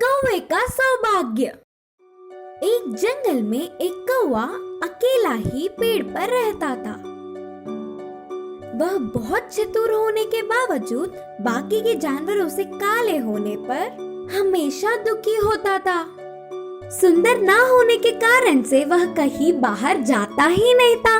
कौवे का सौभाग्य। एक जंगल में एक कौवा अकेला ही पेड़ पर रहता था। वह बहुत चतुर होने के बावजूद बाकी के जानवरों से काले होने पर हमेशा दुखी होता था। सुंदर ना होने के कारण से वह कहीं बाहर जाता ही नहीं था।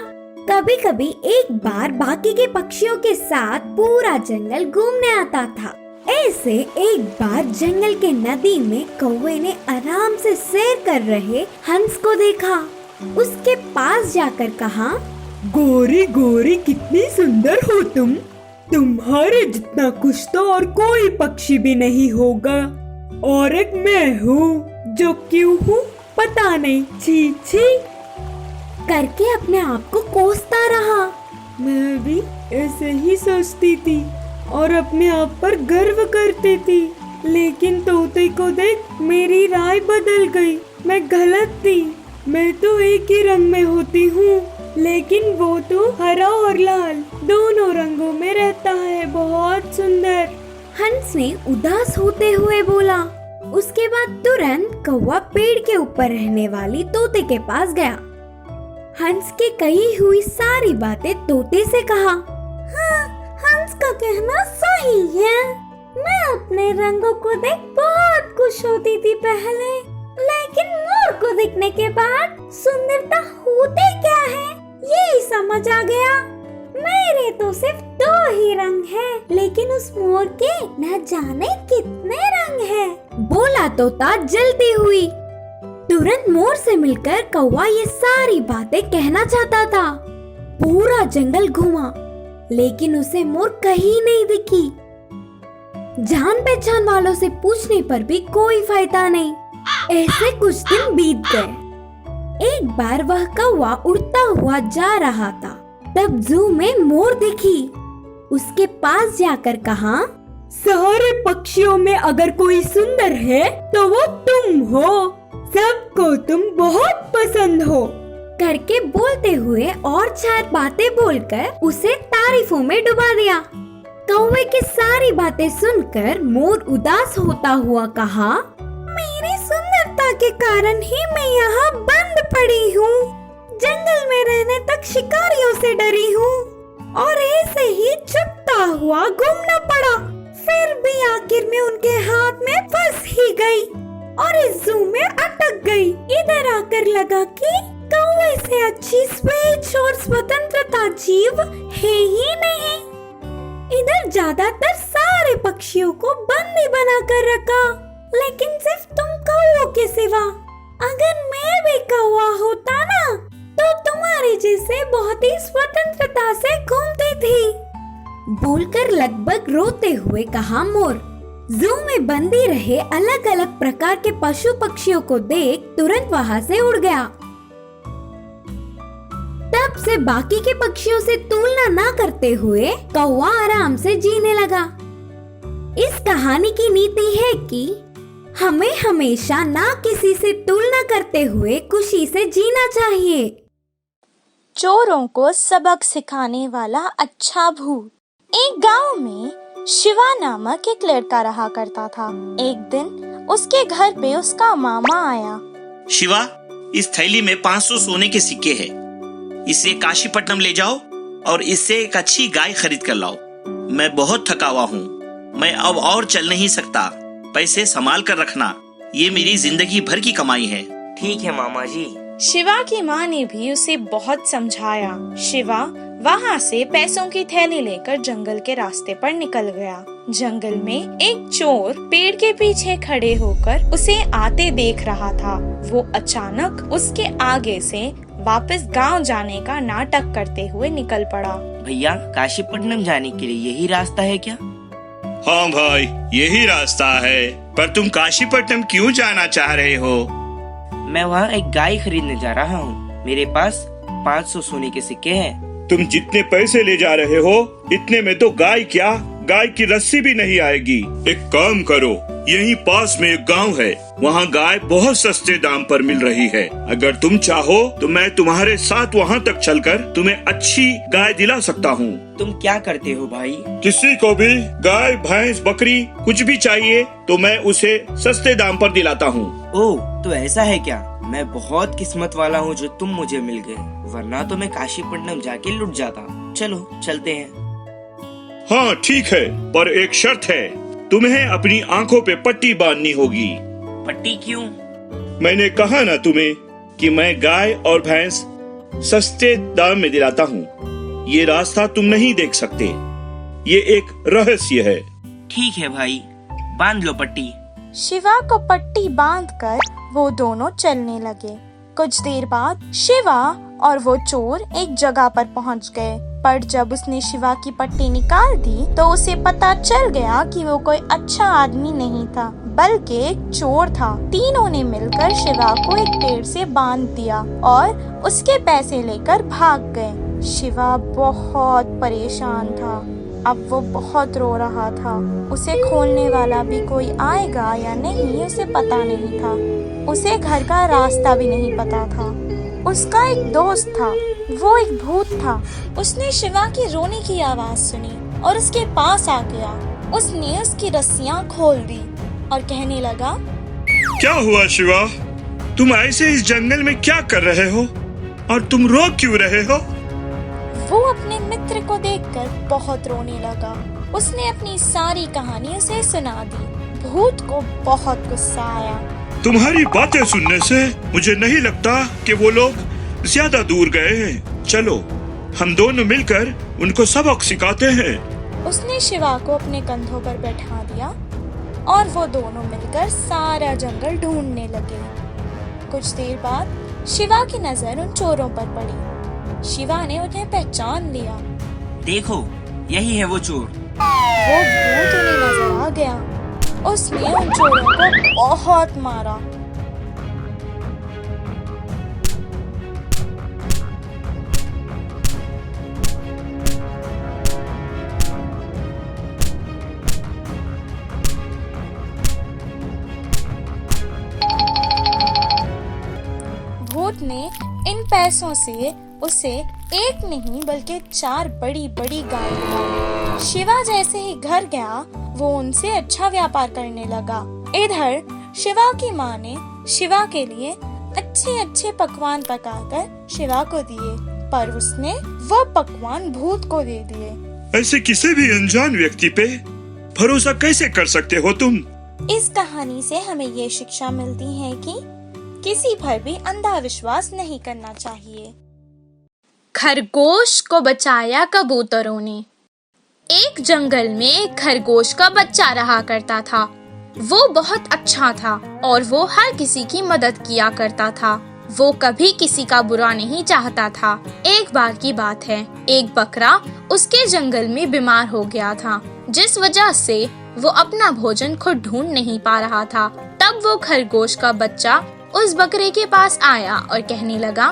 कभी कभी एक बार बाकी के पक्षियों के साथ पूरा जंगल घूमने आता था। ऐसे एक बार जंगल के नदी में कौवे ने आराम से सैर कर रहे हंस को देखा। उसके पास जाकर कहा, गोरी गोरी कितनी सुंदर हो तुम। तुम्हारे जितना कुछ तो और कोई पक्षी भी नहीं होगा। और एक मैं हूँ जो क्यों हूँ पता नहीं, छी छी करके अपने आप को कोसता रहा। मैं भी ऐसे ही सोचती थी और अपने आप पर गर्व करती थी, लेकिन तोते को देख मेरी राय बदल गई। मैं गलत थी। मैं तो एक ही रंग में होती हूँ, लेकिन वो तो हरा और लाल दोनों रंगों में रहता है। बहुत सुंदर। हंस ने उदास होते हुए बोला। उसके बाद तुरंत कौवा पेड़ के ऊपर रहने वाली तोते के पास गया। हंस के कही हुई सारी बातें तोते से कहा। हाँ, हंस का कहना सही है। मैं अपने रंगों को देख बहुत खुश होती थी पहले, लेकिन मोर को देखने के बाद सुंदरता होते क्या है यही समझ आ गया। मेरे तो सिर्फ 2 ही रंग हैं, लेकिन उस मोर के न जाने कितने रंग हैं। बोला तोता जलती हुई। तुरंत मोर से मिलकर कौवा ये सारी बातें कहना चाहता था। पूरा जंगल घूमा, लेकिन उसे मोर कहीं नहीं दिखी। जान पहचान वालों से पूछने पर भी कोई फायदा नहीं। ऐसे कुछ दिन बीत गए। एक बार वह कौवा उड़ता हुआ जा रहा था, तब जू में मोर दिखी। उसके पास जाकर कहा, सारे पक्षियों में अगर कोई सुंदर है तो वो तुम हो। सबको तुम बहुत पसंद हो करके बोलते हुए और 4 बातें बोलकर उसे तारीफों में डुबा दिया। कौवे की सारी बातें सुनकर मोर उदास होता हुआ कहा, मेरी सुंदरता के कारण ही मैं यहाँ बंद पड़ी हूँ। जंगल में रहने तक शिकारियों से डरी हूँ और ऐसे ही छुपता हुआ घूमना पड़ा। फिर भी आखिर में उनके हाथ में फंस ही गई और इस जू में अटक गई। इधर आकर लगा कि कौवे से अच्छी स्वेच्छ और स्वतंत्रता जीव है ही नहीं। इधर ज्यादातर सारे पक्षियों को बंदी बना कर रखा, लेकिन सिर्फ तुम कौवों के सिवा। अगर मैं भी कौवा होता ना, तो तुम्हारे जैसे बहुत ही स्वतंत्रता से घूमती थी। बोलकर लगभग रोते हुए कहा मोर। जू में बंदी रहे अलग अलग प्रकार के पशु पक्षियों को देख तुरंत वहाँ से उड़ गया। तब से बाकी के पक्षियों से तुलना ना करते हुए कौवा आराम से जीने लगा। इस कहानी की नीति है कि हमें हमेशा ना किसी से तुलना करते हुए खुशी से जीना चाहिए। चोरों को सबक सिखाने वाला अच्छा भूत। एक गांव में शिवा नामक एक लड़का रहा करता था। एक दिन उसके घर पे उसका मामा आया। शिवा, इस थैली में 500 सोने के सिक्के हैं। इसे काशीपट्टनम ले जाओ और इससे एक अच्छी गाय खरीद कर लाओ। मैं बहुत थका हुआ हूँ। मैं अब और चल नहीं सकता। पैसे संभाल कर रखना। ये मेरी जिंदगी भर की कमाई है। ठीक है मामा जी। शिवा की माँ ने भी उसे बहुत समझाया। शिवा वहाँ से पैसों की थैली लेकर जंगल के रास्ते पर निकल गया। जंगल में एक चोर पेड़ के पीछे खड़े होकर उसे आते देख रहा था। वो अचानक उसके आगे से वापस गांव जाने का नाटक करते हुए निकल पड़ा। भैया, काशीपट्टनम जाने के लिए यही रास्ता है क्या? हाँ भाई, यही रास्ता है। पर तुम काशीपट्टनम क्यों जाना चाह रहे हो? मैं वहाँ एक गाय खरीदने जा रहा हूँ। मेरे पास 500 सोने के सिक्के हैं। तुम जितने पैसे ले जा रहे हो, इतने में तो गाय क्या, गाय की रस्सी भी नहीं आएगी। एक काम करो, यहीं पास में एक गांव है, वहाँ गाय बहुत सस्ते दाम पर मिल रही है। अगर तुम चाहो तो मैं तुम्हारे साथ वहाँ तक चलकर तुम्हें अच्छी गाय दिला सकता हूँ। तुम क्या करते हो भाई? किसी को भी गाय, भैंस, बकरी कुछ भी चाहिए तो मैं उसे सस्ते दाम पर दिलाता हूँ। ओह, तो ऐसा है क्या? मैं बहुत किस्मत वाला हूँ जो तुम मुझे मिल गए, वरना तो मैं काशीपट्टनम जाके लुट जाता। चलो चलते हैं। हाँ ठीक है, पर एक शर्त है, तुम्हें अपनी आंखों पे पट्टी बांधनी होगी। पट्टी क्यों? मैंने कहा ना तुम्हें कि मैं गाय और भैंस सस्ते दाम में दिलाता हूँ। ये रास्ता तुम नहीं देख सकते, ये एक रहस्य है। ठीक है भाई, बांध लो पट्टी। शिवा को पट्टी बांधकर वो दोनों चलने लगे। कुछ देर बाद शिवा और वो चोर एक जगह पर पहुंच गए, पर जब उसने शिवा की पट्टी निकाल दी तो उसे पता चल गया कि वो कोई अच्छा आदमी नहीं था, बल्कि एक चोर था। तीनों ने मिलकर शिवा को एक पेड़ से बांध दिया और उसके पैसे लेकर भाग गए। शिवा बहुत परेशान था। अब वो बहुत रो रहा था। उसे खोलने वाला भी कोई आएगा या नहीं उसे पता नहीं था। उसे घर का रास्ता भी नहीं पता था। उसका एक दोस्त था, वो एक भूत था। उसने शिवा की रोने की आवाज सुनी और उसके पास आ गया। उसने उसकी रस्सियां खोल दी और कहने लगा, क्या हुआ शिवा? तुम ऐसे इस जंगल में क्या कर रहे हो और तुम रो क्यों रहे हो? वो अपने मित्र को देखकर बहुत रोने लगा। उसने अपनी सारी कहानी उसे सुना दी। भूत को बहुत गुस्सा आया। तुम्हारी बातें सुनने से मुझे नहीं लगता कि वो लोग ज्यादा दूर गए हैं। चलो हम दोनों मिलकर उनको सबक सिखाते हैं। उसने शिवा को अपने कंधों पर बैठा दिया और वो दोनों मिलकर सारा जंगल ढूंढने लगे। कुछ देर बाद शिवा की नजर उन चोरों पर पड़ी। शिवा ने उन्हें पहचान लिया। देखो, यही है वो चोर। वो भूत उन्हें नजर आ गया। उसने उन चोरों को बहुत मारा। भूत ने इन पैसों से उसे एक नहीं बल्कि 4 बड़ी बड़ी गाय दिलाई। शिवा जैसे ही घर गया वो उनसे अच्छा व्यापार करने लगा। इधर शिवा की माँ ने शिवा के लिए अच्छे अच्छे पकवान पकाकर शिवा को दिए, पर उसने वो पकवान भूत को दे दिए। ऐसे किसी भी अनजान व्यक्ति पे भरोसा कैसे कर सकते हो तुम? इस कहानी से हमें ये शिक्षा मिलती है कि किसी पर भी अंधा विश्वास नहीं करना चाहिए। खरगोश को बचाया कबूतरों ने। एक जंगल में एक खरगोश का बच्चा रहा करता था। वो बहुत अच्छा था और वो हर किसी की मदद किया करता था। वो कभी किसी का बुरा नहीं चाहता था। एक बार की बात है, एक बकरा उसके जंगल में बीमार हो गया था, जिस वजह से वो अपना भोजन खुद ढूंढ नहीं पा रहा था। तब वो खरगोश का बच्चा उस बकरे के पास आया और कहने लगा,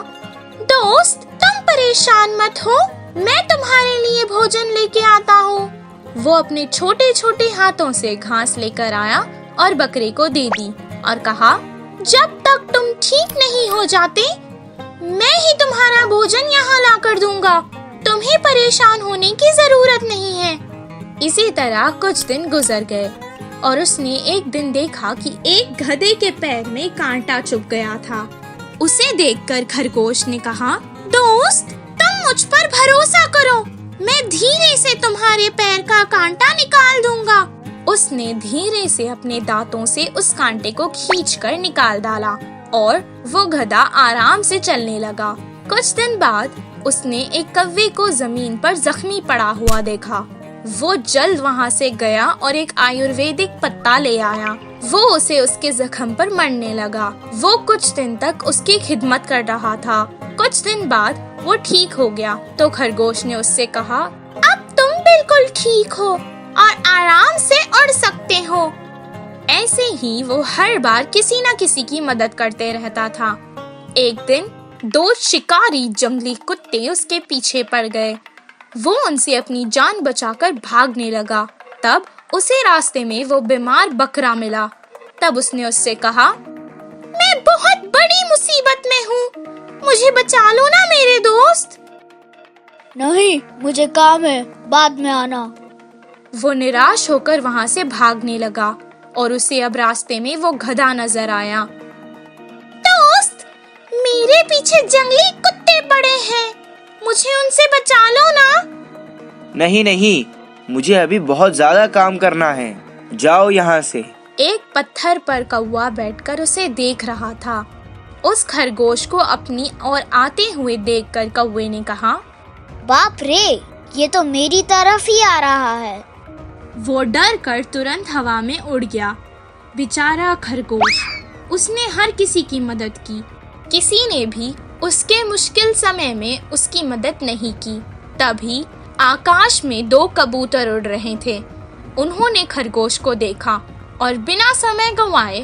दोस्त तुम परेशान मत हो, मैं तुम्हारे लिए भोजन लेके आता हूँ। वो अपने छोटे छोटे हाथों से घास लेकर आया और बकरे को दे दी और कहा, जब तक तुम ठीक नहीं हो जाते मैं ही तुम्हारा भोजन यहाँ ला कर दूंगा। तुम्हें परेशान होने की जरूरत नहीं है। इसी तरह कुछ दिन गुजर गए और उसने एक दिन देखा कि एक गधे के पैर में कांटा चुभ गया था। उसे देखकर खरगोश ने कहा, दोस्त तुम मुझ पर भरोसा करो, मैं धीरे से तुम्हारे पैर का कांटा निकाल दूंगा। उसने धीरे से अपने दांतों से उस कांटे को खींचकर निकाल डाला और वो गधा आराम से चलने लगा। कुछ दिन बाद उसने एक कौवे को जमीन पर जख्मी पड़ा हुआ देखा। वो जल्द वहाँ से गया और एक आयुर्वेदिक पत्ता ले आया। वो उसे उसके जख्म पर मरने लगा। वो कुछ दिन तक उसकी खिदमत कर रहा था। कुछ दिन बाद वो ठीक हो गया तो खरगोश ने उससे कहा, अब तुम बिल्कुल ठीक हो और आराम से उड़ सकते हो। ऐसे ही वो हर बार किसी न किसी की मदद करते रहता था। एक दिन 2 शिकारी जंगली कुत्ते उसके पीछे पड़ गए। वो उनसे अपनी जान बचाकर भागने लगा। तब उसे रास्ते में वो बीमार बकरा मिला। तब उसने उससे कहा, मैं बहुत बड़ी मुसीबत में हूँ, मुझे बचा लो ना मेरे दोस्त। नहीं, मुझे काम है, बाद में आना। वो निराश होकर वहाँ से भागने लगा और उसे अब रास्ते में वो गधा नजर आया। दोस्त, मेरे पीछे जंगली कुत्ते पड़े हैं, मुझे उनसे बचा लो ना। नहीं नहीं, मुझे अभी बहुत ज्यादा काम करना है, जाओ यहाँ से। एक पत्थर पर कौवा बैठकर उसे देख रहा था। उस खरगोश को अपनी ओर आते हुए देखकर कौवे ने कहा, बाप रे, ये तो मेरी तरफ ही आ रहा है। वो डर कर तुरंत हवा में उड़ गया। बेचारा खरगोश, उसने हर किसी की मदद की, किसी ने भी उसके मुश्किल समय में उसकी मदद नहीं की। तभी आकाश में 2 कबूतर उड़ रहे थे। उन्होंने खरगोश को देखा और बिना समय गंवाए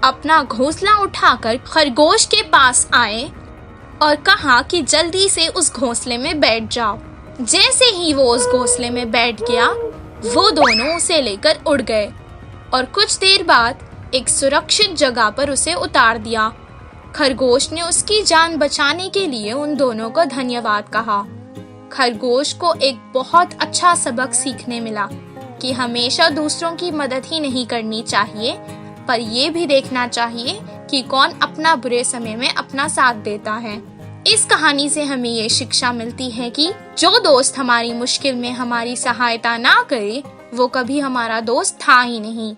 अपना घोंसला उठाकर खरगोश के पास आए और कहा कि जल्दी से उस घोंसले में बैठ जाओ। जैसे ही वो उस घोंसले में बैठ गया, वो दोनों उसे लेकर उड़ गए और कुछ देर बाद एक सुरक्षित जगह पर उसे उतार दिया। खरगोश ने उसकी जान बचाने के लिए उन दोनों को धन्यवाद कहा। खरगोश को एक बहुत अच्छा सबक सीखने मिला कि हमेशा दूसरों की मदद ही नहीं करनी चाहिए, पर ये भी देखना चाहिए कि कौन अपना बुरे समय में अपना साथ देता है। इस कहानी से हमें ये शिक्षा मिलती है कि जो दोस्त हमारी मुश्किल में हमारी सहायता ना करे, वो कभी हमारा दोस्त था ही नहीं।